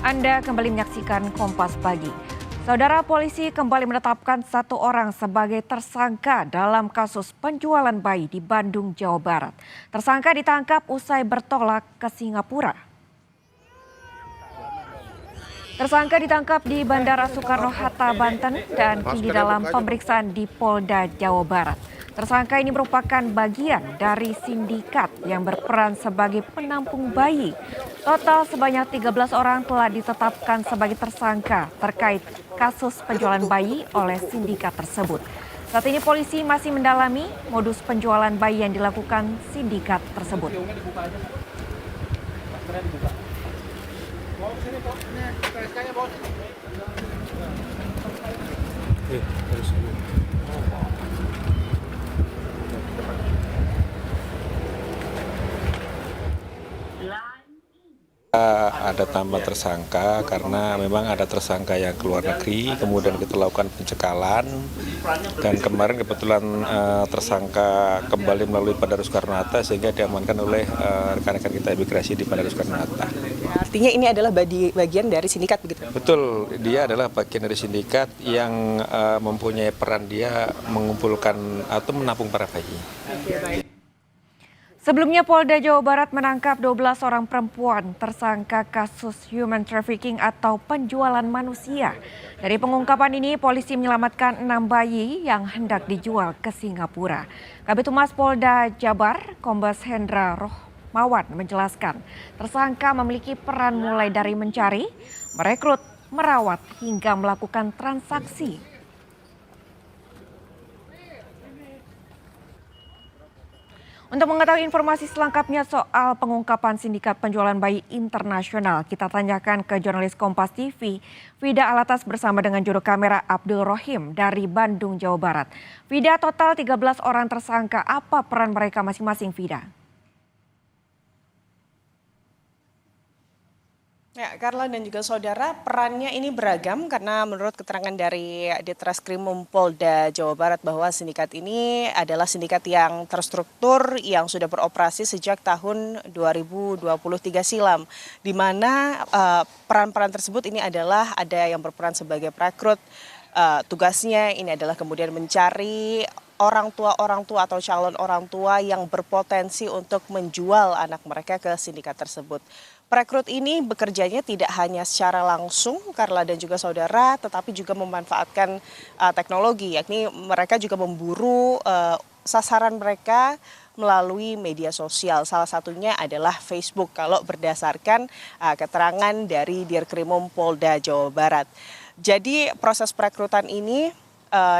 Anda kembali menyaksikan Kompas Pagi. Saudara, polisi kembali menetapkan satu orang sebagai tersangka dalam kasus penjualan bayi di Bandung, Jawa Barat. Tersangka ditangkap usai bertolak ke Singapura. Tersangka ditangkap di Bandara Soekarno-Hatta, Banten dan kini dalam pemeriksaan di Polda Jawa Barat. Tersangka ini merupakan bagian dari sindikat yang berperan sebagai penampung bayi. Total sebanyak 13 orang telah ditetapkan sebagai tersangka terkait kasus penjualan bayi oleh sindikat tersebut. Saat ini polisi masih mendalami modus penjualan bayi yang dilakukan sindikat tersebut. Ada tambah tersangka karena memang ada tersangka yang keluar negeri, kemudian kita lakukan pencekalan dan kemarin kebetulan tersangka kembali melalui Bandara Soekarno-Hatta sehingga diamankan oleh rekan-rekan kita imigrasi di Bandara Soekarno-Hatta. Artinya ini adalah bagian dari sindikat begitu? Betul, dia adalah bagian dari sindikat yang mempunyai peran dia mengumpulkan atau menampung para bayi. Sebelumnya Polda Jawa Barat menangkap 12 orang perempuan tersangka kasus human trafficking atau penjualan manusia. Dari pengungkapan ini polisi menyelamatkan 6 bayi yang hendak dijual ke Singapura. Kabid Humas Polda Jabar, Kombes Hendra Rohmawan menjelaskan, tersangka memiliki peran mulai dari mencari, merekrut, merawat hingga melakukan transaksi. Untuk mengetahui informasi selengkapnya soal pengungkapan sindikat penjualan bayi internasional, kita tanyakan ke jurnalis Kompas TV, Vida Alatas bersama dengan juru kamera Abdul Rohim dari Bandung, Jawa Barat. Vida, total 13 orang tersangka, apa peran mereka masing-masing, Vida? Ya, Carla dan juga saudara, perannya ini beragam karena menurut keterangan dari Ditreskrimum Polda Jawa Barat bahwa sindikat ini adalah sindikat yang terstruktur yang sudah beroperasi sejak tahun 2023 silam, di mana peran-peran tersebut ini adalah ada yang berperan sebagai perekrut, tugasnya ini adalah kemudian mencari orang tua atau calon orang tua yang berpotensi untuk menjual anak mereka ke sindikat tersebut. Perekrut ini bekerjanya tidak hanya secara langsung, Carla dan juga saudara, tetapi juga memanfaatkan teknologi, yakni mereka juga memburu sasaran mereka melalui media sosial. Salah satunya adalah Facebook kalau berdasarkan keterangan dari Dirkrimum Polda Jawa Barat. Jadi proses perekrutan ini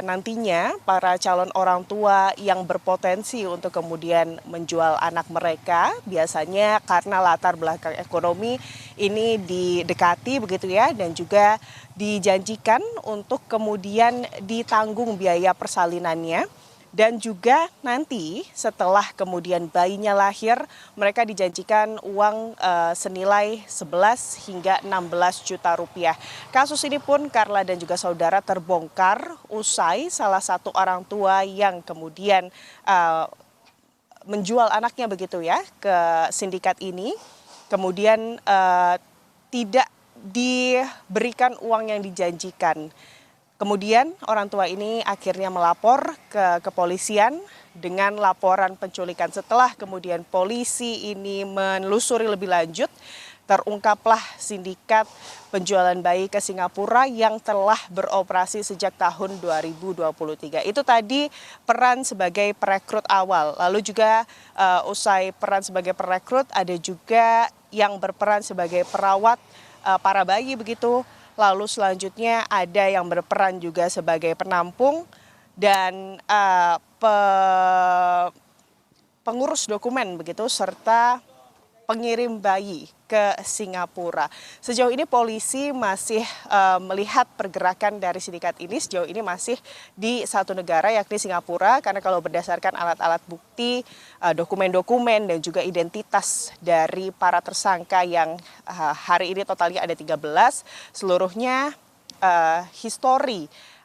nantinya para calon orang tua yang berpotensi untuk kemudian menjual anak mereka biasanya karena latar belakang ekonomi ini didekati begitu ya, dan juga dijanjikan untuk kemudian ditanggung biaya persalinannya. Dan juga nanti setelah kemudian bayinya lahir, mereka dijanjikan uang senilai 11 hingga 16 juta rupiah. Kasus ini pun Carla dan juga saudara terbongkar usai salah satu orang tua yang kemudian menjual anaknya begitu ya ke sindikat ini. Kemudian tidak diberikan uang yang dijanjikan. Kemudian orang tua ini akhirnya melapor ke kepolisian dengan laporan penculikan. Setelah kemudian polisi ini menelusuri lebih lanjut, terungkaplah sindikat penjualan bayi ke Singapura yang telah beroperasi sejak tahun 2023. Itu tadi peran sebagai perekrut awal. Lalu juga usai peran sebagai perekrut ada juga yang berperan sebagai perawat para bayi begitu. Lalu selanjutnya ada yang berperan juga sebagai penampung dan pengurus dokumen begitu serta pengirim bayi ke Singapura. Sejauh ini polisi masih melihat pergerakan dari sindikat ini sejauh ini masih di satu negara yakni Singapura, karena kalau berdasarkan alat-alat bukti, dokumen-dokumen dan juga identitas dari para tersangka yang hari ini totalnya ada 13, seluruhnya histori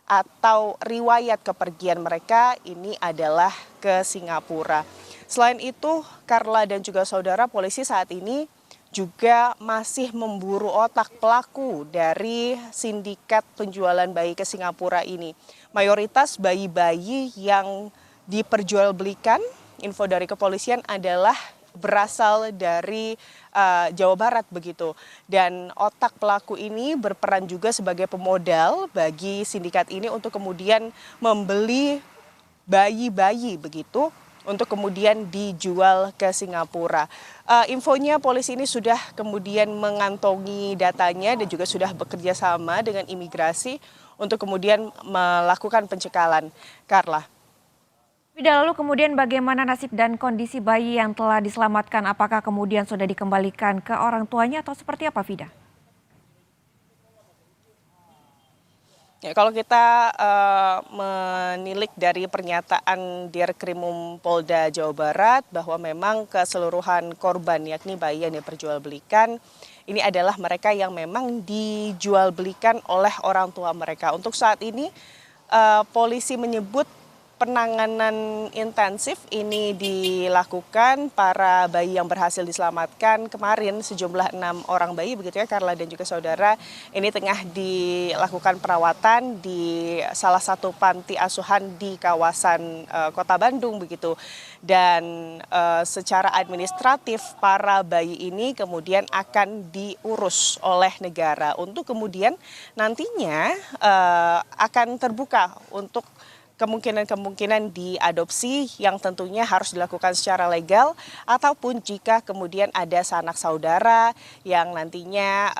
atau riwayat kepergian mereka ini adalah ke Singapura. Selain itu, Carla dan juga saudara, polisi saat ini juga masih memburu otak pelaku dari sindikat penjualan bayi ke Singapura ini. Mayoritas bayi-bayi yang diperjualbelikan, info dari kepolisian adalah berasal dari Jawa Barat begitu. Dan otak pelaku ini berperan juga sebagai pemodal bagi sindikat ini untuk kemudian membeli bayi-bayi begitu untuk kemudian dijual ke Singapura. Infonya polisi ini sudah kemudian mengantongi datanya dan juga sudah bekerja sama dengan imigrasi untuk kemudian melakukan pencekalan. Carla. Fida, lalu kemudian bagaimana nasib dan kondisi bayi yang telah diselamatkan? Apakah kemudian sudah dikembalikan ke orang tuanya atau seperti apa, Fida? Ya, kalau kita menilik dari pernyataan Dirkrimum Polda Jawa Barat bahwa memang keseluruhan korban yakni bayi yang diperjualbelikan ini adalah mereka yang memang dijualbelikan oleh orang tua mereka. Untuk saat ini polisi menyebut penanganan intensif ini dilakukan para bayi yang berhasil diselamatkan kemarin sejumlah 6 orang bayi begitu ya Carla dan juga saudara, ini tengah dilakukan perawatan di salah satu panti asuhan di kawasan Kota Bandung begitu. Dan secara administratif para bayi ini kemudian akan diurus oleh negara untuk kemudian nantinya akan terbuka untuk kemungkinan diadopsi yang tentunya harus dilakukan secara legal ataupun jika kemudian ada sanak saudara yang nantinya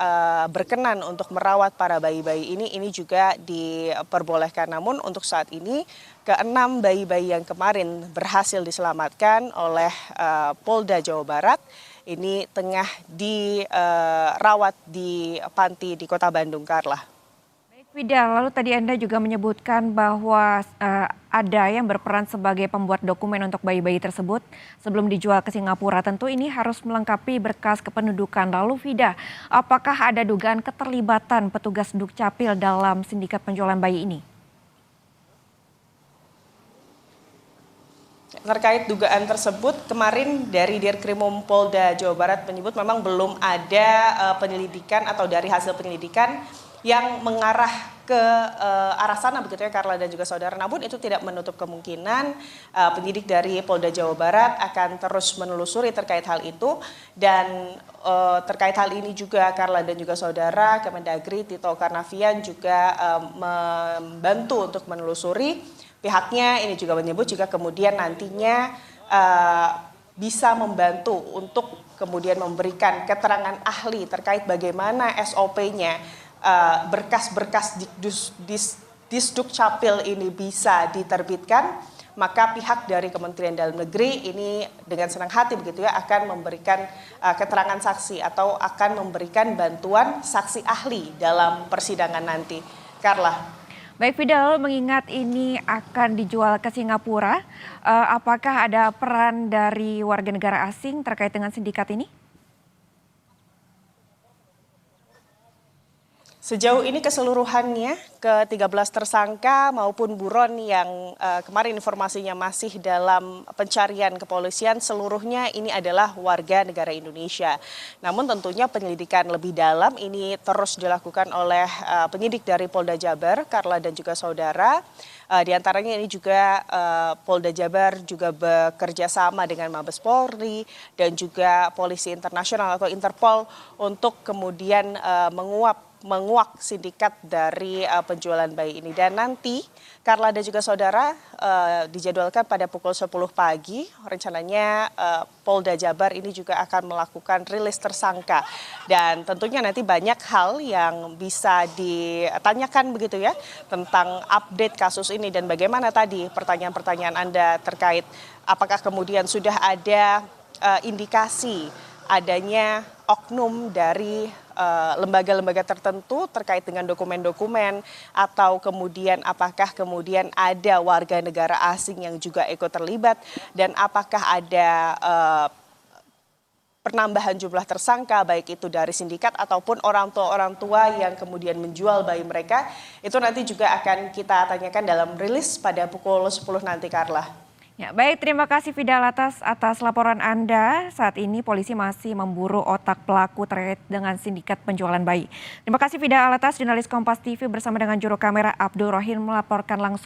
berkenan untuk merawat para bayi-bayi ini juga diperbolehkan. Namun untuk saat ini ke-6 bayi-bayi yang kemarin berhasil diselamatkan oleh Polda Jawa Barat ini tengah dirawat di panti di Kota Bandung, Carla. Fida, lalu tadi Anda juga menyebutkan bahwa ada yang berperan sebagai pembuat dokumen untuk bayi-bayi tersebut sebelum dijual ke Singapura. Tentu ini harus melengkapi berkas kependudukan. Lalu Fida, apakah ada dugaan keterlibatan petugas Dukcapil dalam sindikat penjualan bayi ini? Terkait dugaan tersebut, kemarin dari Dirkrimum Polda Jawa Barat menyebut memang belum ada penyelidikan atau dari hasil penyelidikan yang mengarah ke arah sana begitu ya Carla dan juga saudara. Namun itu tidak menutup kemungkinan penyidik dari Polda Jawa Barat akan terus menelusuri terkait hal itu. Dan terkait hal ini juga Carla dan juga saudara, Kemendagri Tito Karnavian juga membantu untuk menelusuri. Pihaknya ini juga menyebut jika kemudian nantinya bisa membantu untuk kemudian memberikan keterangan ahli terkait bagaimana SOP-nya berkas-berkas Disdukcapil ini bisa diterbitkan, maka pihak dari Kementerian Dalam Negeri ini dengan senang hati begitu ya akan memberikan keterangan saksi atau akan memberikan bantuan saksi ahli dalam persidangan nanti. Carla. Baik Fida, lalu mengingat ini akan dijual ke Singapura, apakah ada peran dari warga negara asing terkait dengan sindikat ini? Sejauh ini keseluruhannya ke-13 tersangka maupun buron yang kemarin informasinya masih dalam pencarian kepolisian seluruhnya ini adalah warga negara Indonesia. Namun tentunya penyelidikan lebih dalam ini terus dilakukan oleh penyidik dari Polda Jabar, Carla dan juga saudara. Di antaranya ini juga Polda Jabar juga bekerja sama dengan Mabes Polri dan juga Polisi Internasional atau Interpol untuk kemudian menguak sindikat dari penjualan bayi ini. Dan nanti Carla dan juga saudara dijadwalkan pada pukul 10 pagi. Rencananya Polda Jabar ini juga akan melakukan rilis tersangka. Dan tentunya nanti banyak hal yang bisa ditanyakan begitu ya tentang update kasus ini dan bagaimana tadi pertanyaan-pertanyaan Anda terkait apakah kemudian sudah ada indikasi adanya oknum dari lembaga-lembaga tertentu terkait dengan dokumen-dokumen atau kemudian apakah kemudian ada warga negara asing yang juga ikut terlibat dan apakah ada penambahan jumlah tersangka baik itu dari sindikat ataupun orang tua yang kemudian menjual bayi mereka itu nanti juga akan kita tanyakan dalam rilis pada pukul 10 nanti Carla. Ya, baik, terima kasih Fidal atas laporan Anda. Saat ini polisi masih memburu otak pelaku terkait dengan sindikat penjualan bayi. Terima kasih Fidal jurnalis Kompas TV bersama dengan juru kamera Abdul Rohim melaporkan langsung